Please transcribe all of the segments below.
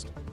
forecast.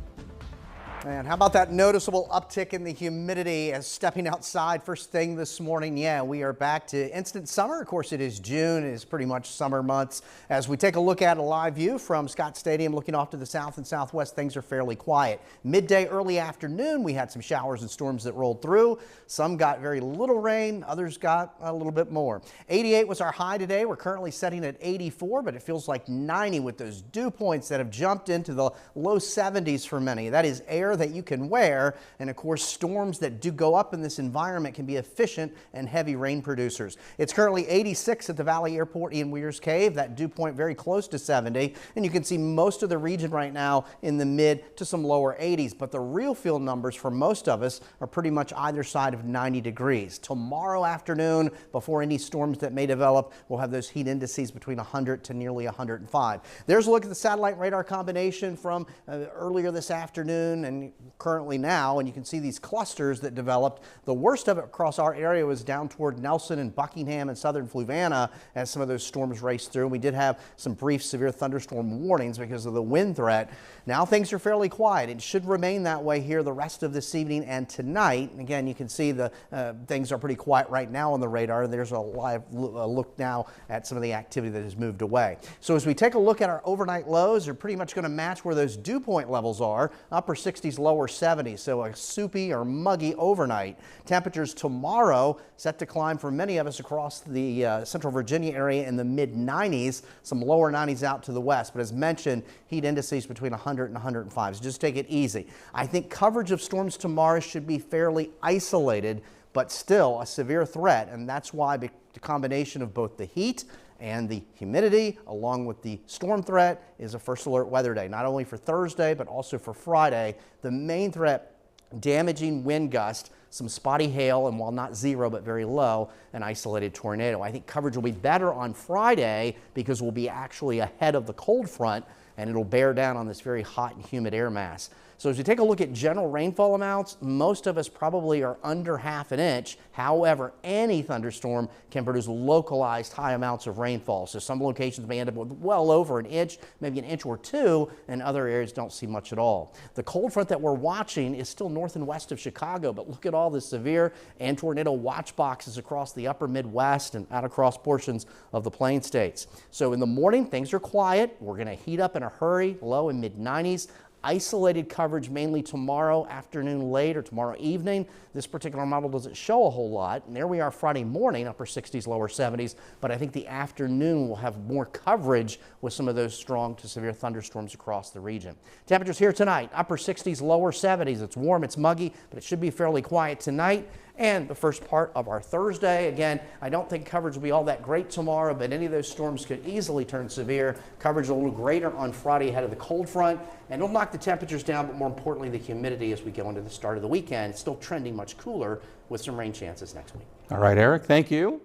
And how about that noticeable uptick in the humidity as stepping outside first thing this morning? Yeah, we are back to instant summer. Of course, it is June. It is pretty much summer months. As we take a look at a live view from Scott Stadium, looking off to the south and southwest, things are fairly quiet. Midday, early afternoon, we had some showers and storms that rolled through. Some got very little rain. Others got a little bit more. 88 was our high today. We're currently setting at 84, but it feels like 90 with those dew points that have jumped into the low 70s for many. That is air that you can wear, and of course storms that do go up in this environment can be efficient and heavy rain producers. It's currently 86 at the Valley Airport in Weir's Cave, that dew point very close to 70, and you can see most of the region right now in the mid to some lower 80s, but the real field numbers for most of us are pretty much either side of 90 degrees. Tomorrow afternoon, before any storms that may develop, we'll have those heat indices between 100 to nearly 105. There's a look at the satellite radar combination from earlier this afternoon and currently now, and you can see these clusters that developed. The worst of it across our area was down toward Nelson and Buckingham and southern Fluvanna as some of those storms raced through. We did have some brief severe thunderstorm warnings because of the wind threat. Now things are fairly quiet. It should remain that way here the rest of this evening and tonight. Again, you can see the things are pretty quiet right now on the radar. There's a live look now at some of the activity that has moved away. So as we take a look at our overnight lows, they're pretty much going to match where those dew point levels are, upper 60s, lower 70s, so a soupy or muggy overnight. Temperatures tomorrow set to climb for many of us across the central Virginia area in the mid 90s, some lower 90s out to the west, but as mentioned, heat indices between 100 and 105, so just take it easy. I think coverage of storms tomorrow should be fairly isolated, but still a severe threat, and that's why the combination of both the heat and the humidity along with the storm threat is a first alert weather day, not only for Thursday but also for Friday. The main threat, damaging wind gust, some spotty hail, and while not zero but very low, an isolated tornado. I think coverage will be better on Friday because we'll be actually ahead of the cold front and it'll bear down on this very hot and humid air mass. So as we take a look at general rainfall amounts, most of us probably are under half an inch. However, any thunderstorm can produce localized high amounts of rainfall. So some locations may end up with well over an inch, maybe an inch or two, and other areas don't see much at all. The cold front that we're watching is still north and west of Chicago, but look at all the severe and tornado watch boxes across the upper Midwest and out across portions of the Plain States. So in the morning, things are quiet. We're going to heat up in a hurry, low and mid 90s. Isolated coverage mainly tomorrow afternoon late or tomorrow evening. This particular model doesn't show a whole lot. And there we are Friday morning, upper 60s, lower 70s. But I think the afternoon will have more coverage with some of those strong to severe thunderstorms across the region. Temperatures here tonight, upper 60s, lower 70s. It's warm, it's muggy, but it should be fairly quiet tonight. And the first part of our Thursday. Again, I don't think coverage will be all that great tomorrow, but any of those storms could easily turn severe. Coverage a little greater on Friday ahead of the cold front, and it'll knock the temperatures down, but more importantly, the humidity as we go into the start of the weekend. It's still trending much cooler with some rain chances next week. All right, Eric, thank you.